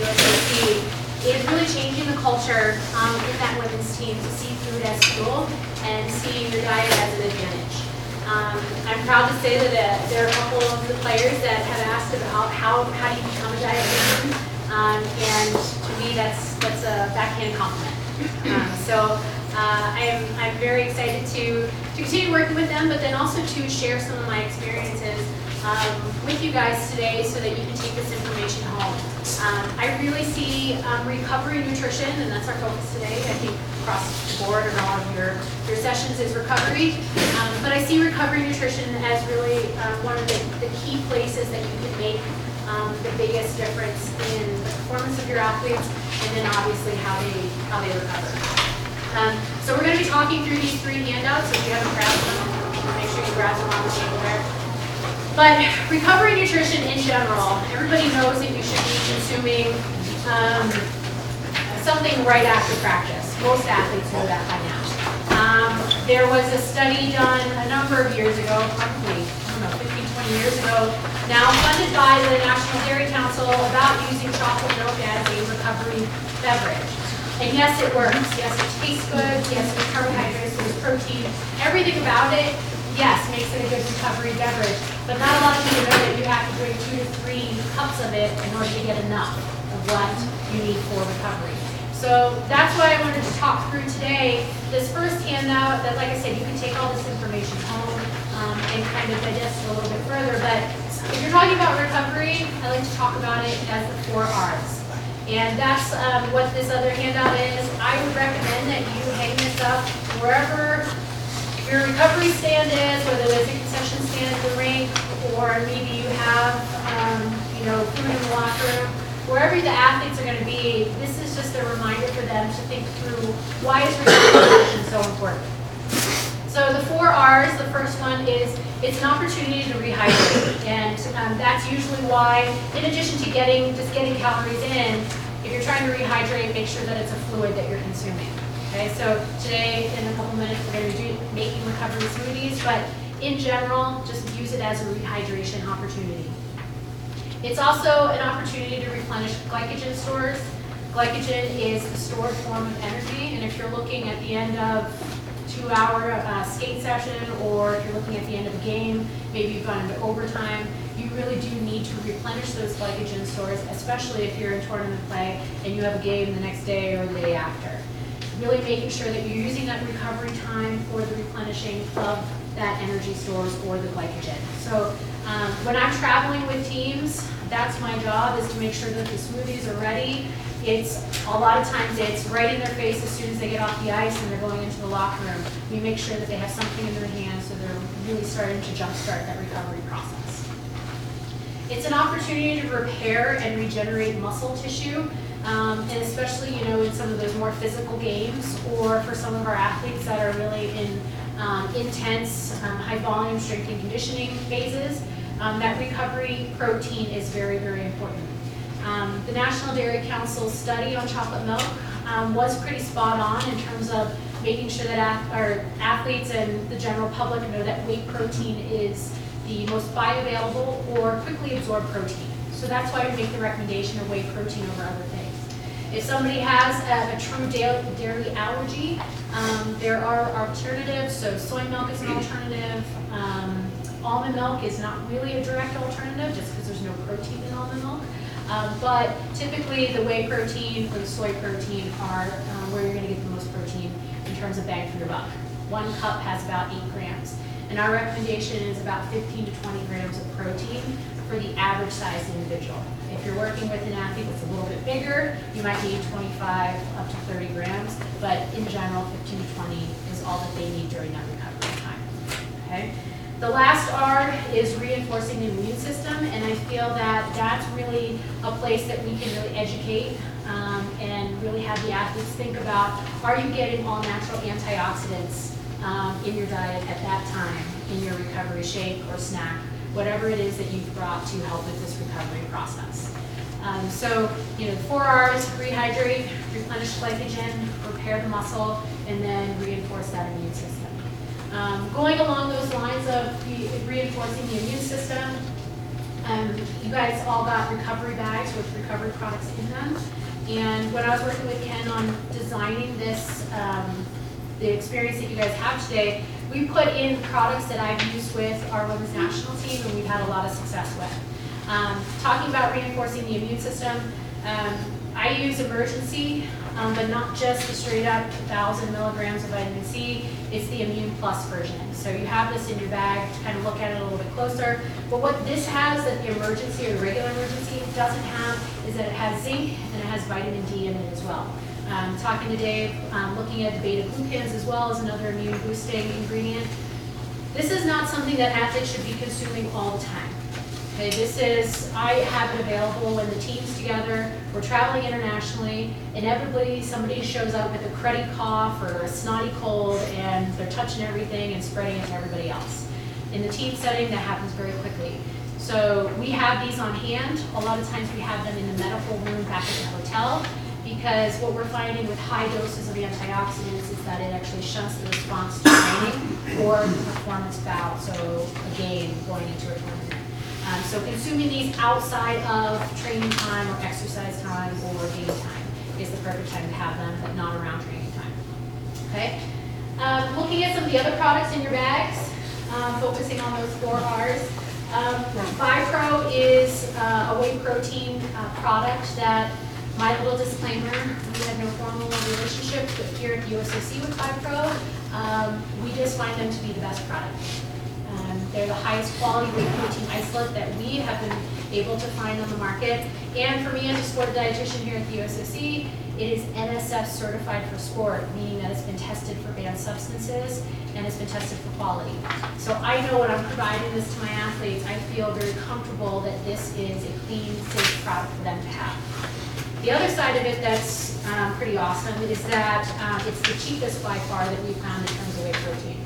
USOC, is really changing the culture in that women's team to see food as fuel and see your diet as an advantage. I'm proud to say that there are a couple of the players that have asked about how do you become a dietitian, and to me that's a backhand compliment. I'm very excited to continue working with them, but then also to share some of my experiences with you guys today so that you can take this information home. I really see recovery nutrition, and that's our focus today. I think across the board and all of your sessions is recovery. But I see recovery nutrition as really one of the key places that you can make the biggest difference in the performance of your athletes, and then obviously how they recover. So we're going to be talking through these 3 handouts. So if you haven't grabbed them, make sure you grab them on the table there. But recovery nutrition in general, everybody knows that you should be consuming something right after practice. Most athletes know that by now. There was a study done a number of years ago, probably, 15, 20 years ago, now funded by the National Dairy Council about using chocolate milk as a recovery beverage. And yes, it works. Yes, it tastes good. Yes, there's carbohydrates, there's protein. Everything about it, yes, makes it a good recovery beverage. But not a lot of people know that you have to drink 2 to 3 cups of it in order to get enough of what you need for recovery. So that's why I wanted to talk through today this first handout that, like I said, you can take all this information home and kind of digest it a little bit further. But if you're talking about recovery, I like to talk about it as the 4 R's. And that's what this other handout is. I would recommend that you hang this up wherever your recovery stand is, whether there's a concession stand at the rink, or maybe you have food in the locker room. Wherever the athletes are going to be, this is just a reminder for them to think through why is recovery nutrition so important. So the 4 R's, the first one is it's an opportunity to rehydrate, and that's usually why, in addition to getting calories in, if you're trying to rehydrate, make sure that it's a fluid that you're consuming. Okay, so today in a couple minutes we're going to be making recovery smoothies, but in general, just use it as a rehydration opportunity. It's also an opportunity to replenish glycogen stores. Glycogen is the stored form of energy, and if you're looking at the end of 2-hour skate session, or if you're looking at the end of a game, maybe you've gone into overtime, you really do need to replenish those glycogen stores, especially if you're in tournament play and you have a game the next day or the day after. Really making sure that you're using that recovery time for the replenishing of that energy stores or the glycogen. So when I'm traveling with teams, that's my job, is to make sure that the smoothies are ready. It's a lot of times it's right in their face as soon as they get off the ice and they're going into the locker room. We make sure that they have something in their hands so they're really starting to jumpstart that recovery process. It's an opportunity to repair and regenerate muscle tissue, and especially in some of those more physical games, or for some of our athletes that are really in intense, high volume strength and conditioning phases. That recovery protein is very, very important. The National Dairy Council study on chocolate milk was pretty spot on in terms of making sure that our athletes and the general public know that whey protein is the most bioavailable or quickly absorbed protein. So that's why we make the recommendation of whey protein over other things. If somebody has a true dairy allergy, there are alternatives. So soy milk is an alternative. Almond milk is not really a direct alternative just because there's no protein in almond milk. But typically the whey protein or the soy protein are where you're going to get the most protein in terms of bang for your buck. 1 cup has about 8 grams. And our recommendation is about 15 to 20 grams of protein for the average sized individual. If you're working with an athlete that's a little bit bigger, you might need 25 up to 30 grams, but in general, 15 to 20 is all that they need during that recovery time. Okay? The last R is reinforcing the immune system, and I feel that that's really a place that we can really educate and really have the athletes think about, are you getting all natural antioxidants in your diet at that time, in your recovery shake or snack, whatever it is that you've brought to help with this recovery process. The 4 R's, rehydrate, replenish glycogen, repair the muscle, and then reinforce that immune system. Going along those lines of reinforcing the immune system, You guys all got recovery bags with recovery products in them. And when I was working with Ken on designing this, the experience that you guys have today, we put in products that I've used with our women's national team and we've had a lot of success with. Talking about reinforcing the immune system, I use Emergency, but not just the straight up 1,000 milligrams of vitamin C, it's the Immune Plus version. So you have this in your bag to kind of look at it a little bit closer. But what this has that the Emergency or the regular Emergency doesn't have is that it has zinc and it has vitamin D in it as well. Talking to Dave, looking at beta-glucans as well as another immune boosting ingredient. This is not something that athletes should be consuming all the time. Okay, I have it available when the team's together, we're traveling internationally, inevitably somebody shows up with a cruddy cough or a snotty cold and they're touching everything and spreading it to everybody else. In the team setting, that happens very quickly. So we have these on hand. A lot of times we have them in the medical room back at the hotel because what we're finding with high doses of antioxidants is that it actually shunts the response to training or the performance bout, so a game going into a tournament. So consuming these outside of training time or exercise time or game time is the perfect time to have them, but not around training time. Okay. Looking at some of the other products in your bags, focusing on those 4 R's. Bipro is a whey protein product that, my little disclaimer, we have no formal relationship, but here at USOC with Bipro, we just find them to be the best product. They're the highest quality whey protein isolate that we have been able to find on the market. And for me as a sport dietitian here at the USOC, it is NSF certified for sport, meaning that it's been tested for banned substances and it's been tested for quality. So I know when I'm providing this to my athletes, I feel very comfortable that this is a clean, safe product for them to have. The other side of it that's pretty awesome is that it's the cheapest by far that we've found in terms of whey protein.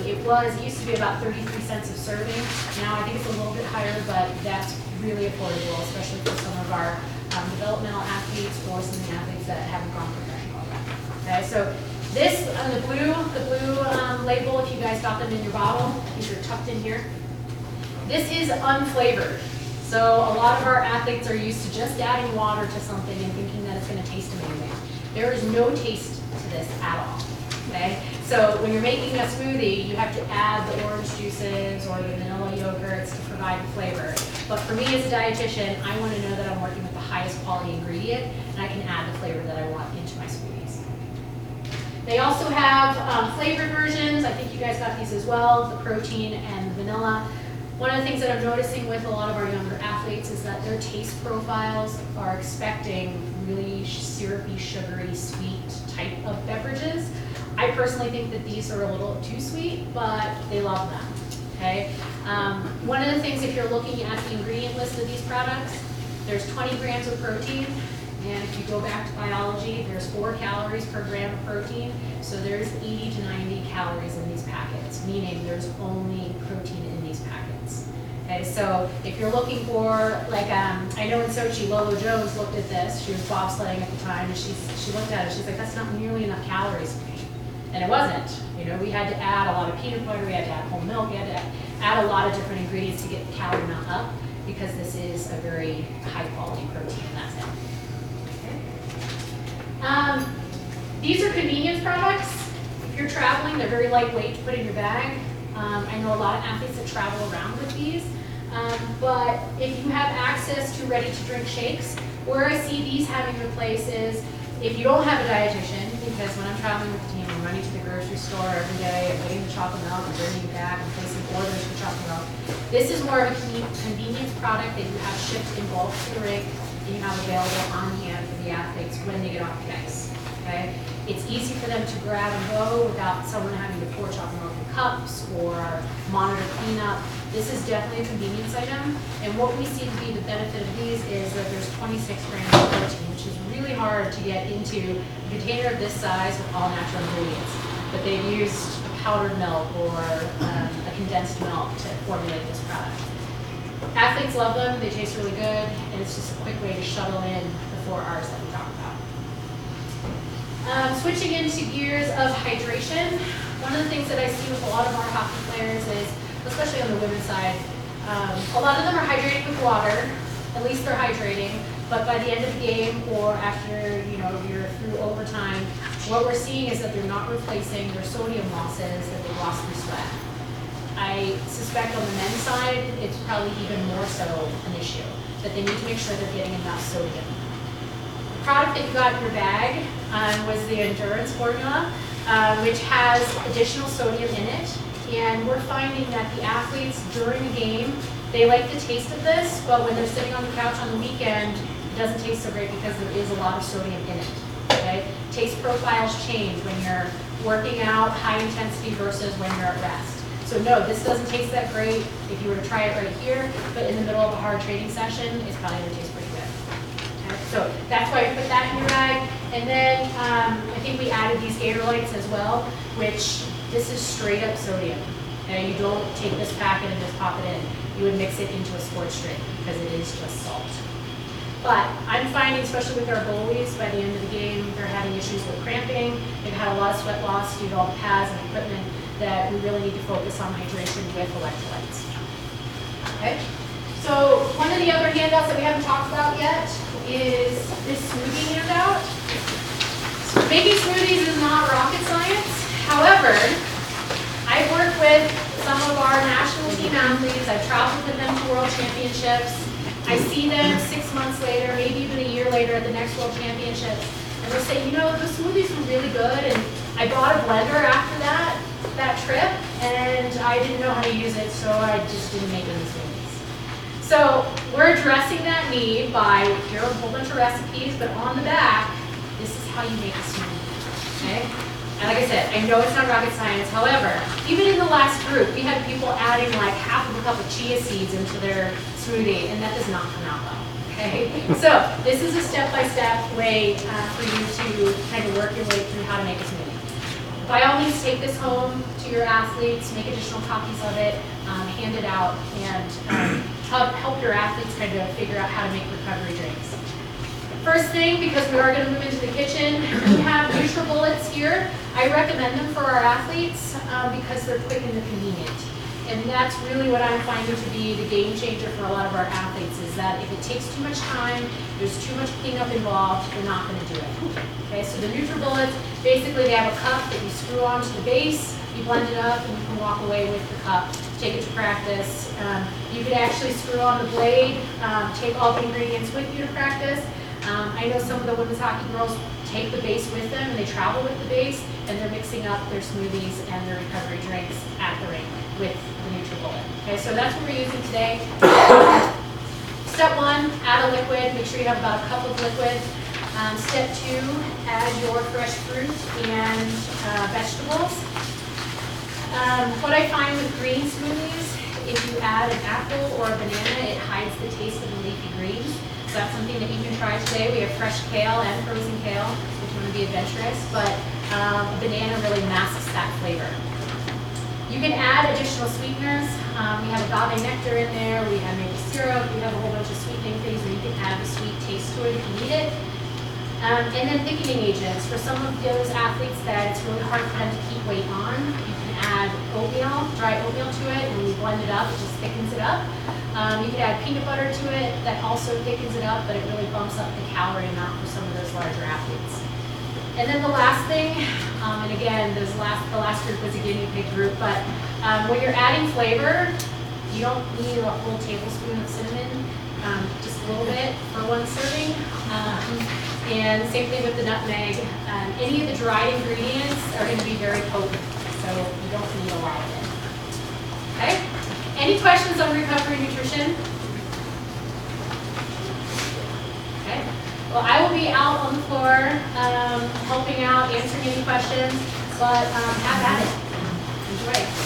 It used to be about 33 cents a serving. Now I think it's a little bit higher, but that's really affordable, especially for some of our developmental athletes or some of the athletes that haven't gone professional yet. Okay, so this, the blue label, if you guys got them in your bottle, these are tucked in here. This is unflavored. So a lot of our athletes are used to just adding water to something and thinking that it's going to taste amazing. There is no taste to this at all. Okay? So when you're making a smoothie, you have to add the orange juices or the vanilla yogurts to provide flavor. But for me as a dietitian, I want to know that I'm working with the highest quality ingredient and I can add the flavor that I want into my smoothies. They also have flavored versions. I think you guys got these as well, the protein and the vanilla. One of the things that I'm noticing with a lot of our younger athletes is that their taste profiles are expecting really syrupy, sugary, sweet type of beverages. I personally think that these are a little too sweet, but they love them, okay? One of the things, if you're looking at the ingredient list of these products, there's 20 grams of protein, and if you go back to biology, there's 4 calories per gram of protein, so there's 80 to 90 calories in these packets, meaning there's only protein in these packets. Okay, so if you're looking for, like, I know in Sochi, Lolo Jones looked at this, she was bobsledding at the time, and she looked at it, she's like, that's not nearly enough calories for me. And it wasn't. You know, we had to add a lot of peanut butter, we had to add whole milk, we had to add a lot of different ingredients to get the calorie amount up because this is a very high quality protein and that's it. Okay. These are convenience products. If you're traveling, they're very lightweight to put in your bag. I know a lot of athletes that travel around with these. But if you have access to ready to drink shakes, where I see these having a place is if you don't have a dietitian, because when I'm traveling with the team, I'm running to the grocery store every day, I'm getting the chocolate milk, I'm bringing it back, I'm placing orders for chocolate milk. This is more of a convenience product that you have shipped in bulk to the rig and you have available on hand for the athletes when they get off the ice. Okay? It's easy for them to grab and go without someone having to pour chocolate milk in cups or monitor cleanup. This is definitely a convenience item, and what we see to be the benefit of these is that there's 26 grams of protein, which is really hard to get into a container of this size with all natural ingredients. But they've used powdered milk or a condensed milk to formulate this product. Athletes love them, they taste really good, and it's just a quick way to shuttle in the 4 R's that we talked about. Switching into gears of hydration, one of the things that I see with a lot of our hockey players is, especially on the women's side, A lot of them are hydrating with water, at least they're hydrating, but by the end of the game or after you're through overtime, what we're seeing is that they're not replacing their sodium losses that they lost through sweat. I suspect on the men's side, it's probably even more so an issue, that they need to make sure they're getting enough sodium. The product that you got in your bag was the endurance formula, which has additional sodium in it. And we're finding that the athletes during a game, they like the taste of this, but when they're sitting on the couch on the weekend, it doesn't taste so great because there is a lot of sodium in it. Okay? Taste profiles change when you're working out high intensity versus when you're at rest. So no, this doesn't taste that great if you were to try it right here, but in the middle of a hard training session, it's probably going to taste pretty good. Okay? So that's why you put that in your bag. And then I think we added these Gatorlights as well, which this is straight up sodium. Okay? You don't take this packet and just pop it in. You would mix it into a sports drink because it is just salt. But I'm finding, especially with our goalies, by the end of the game, they're having issues with cramping. They've had a lot of sweat loss due to all the pads and equipment that we really need to focus on hydration with electrolytes. Okay? So one of the other handouts that we haven't talked about yet is this smoothie handout. Making smoothies is not rocket science. However, I've worked with some of our national team athletes. I've traveled with them to world championships. I see them 6 months later, maybe even a year later at the next world championships, and they'll say, the smoothies were really good, and I bought a blender after that trip, and I didn't know how to use it, so I just didn't make any smoothies. So we're addressing that need by, here are a whole bunch of recipes, but on the back, this is how you make a smoothie, okay? And like I said, I know it's not rocket science. However, even in the last group, we had people adding like half of a cup of chia seeds into their smoothie, and that does not come out well, okay? So this is a step-by-step way for you to kind of work your way through how to make a smoothie. By all means, take this home to your athletes, make additional copies of it, hand it out, and help your athletes kind of figure out how to make recovery drinks. First thing, because we are going to move into the kitchen, we have Nutribullets here. I recommend them for our athletes because they're quick and they're convenient. And that's really what I'm finding to be the game changer for a lot of our athletes, is that if it takes too much time, there's too much cleanup involved, they're not going to do it. Okay, so the Nutribullets, basically they have a cup that you screw onto the base, you blend it up, and you can walk away with the cup, take it to practice. You could actually screw on the blade, take all the ingredients with you to practice. I know some of the women's hockey girls take the base with them and they travel with the base, and they're mixing up their smoothies and their recovery drinks at the rink with the Nutribullet. Okay, so that's what we're using today. Step 1, add a liquid. Make sure you have about a cup of liquid. Step 2, add your fresh fruit and vegetables. What I find with green smoothies, if you add an apple or a banana, it hides the taste of the leafy greens. So that's something that you can try today. We have fresh kale and frozen kale if you want to be adventurous, but banana really masks that flavor. You can add additional sweeteners. We have agave nectar in there, we have maple syrup, we have a whole bunch of sweetening things where you can add the sweet taste to it if you need it. And then thickening agents. For some of those athletes that it's really hard for them to keep weight on, you can add oatmeal, dry oatmeal to it, and when you blend it up, it just thickens it up. You could add peanut butter to it, that also thickens it up, but it really bumps up the calorie amount for some of those larger athletes. And then the last thing, and again, the last group was a guinea pig group, but when you're adding flavor, you don't need a whole tablespoon of cinnamon, just a little bit for one serving. And same thing with the nutmeg. Any of the dried ingredients are going to be very potent, so you don't need a lot of it. Okay? Any questions on recovery nutrition? Okay. Well, I will be out on the floor helping out, answering any questions, but have at it. Enjoy.